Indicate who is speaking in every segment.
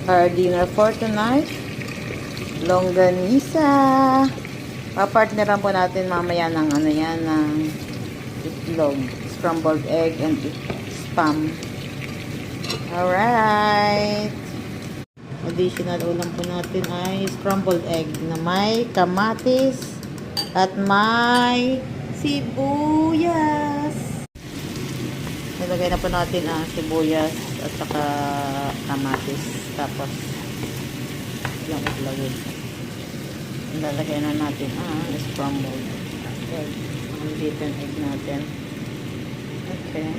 Speaker 1: Our dinner for tonight, longganisa. Papartneran po natin mamaya ng ano yan, ng itlog, scrambled egg and spam. Alright. Additional ulam po natin ay scrambled egg na may kamatis at may sibuyas. Nilagay na po natin ang sibuyas at saka kamatis. Tapos yung itlog. Ilalagay na natin ang scrambled egg. Ang beaten egg natin. Okay.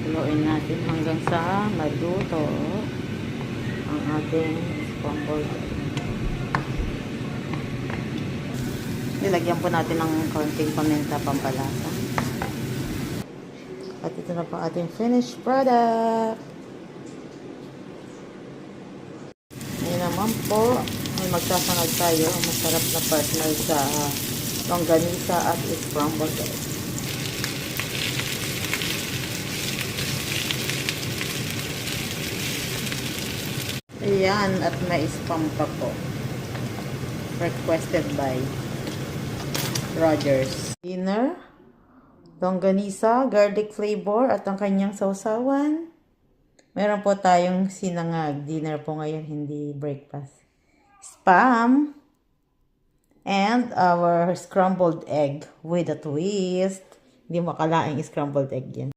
Speaker 1: Haluin natin hanggang sa maluto ang ating scrambled egg. Nilagyan po natin ng konting paminta pampalasa. At ito na po ating finished product. Ngayon naman po, may magsasangag tayo. Masarap na partner sa longganisa at scrambled egg. Ayan, at may spam pa po. Requested by Rogers. Dinner, longganisa, garlic flavor, at ang kanyang sausawan. Meron po tayong sinangag. Dinner po ngayon, hindi breakfast. Spam. And our scrambled egg with a twist. Hindi makalaing scrambled egg yan.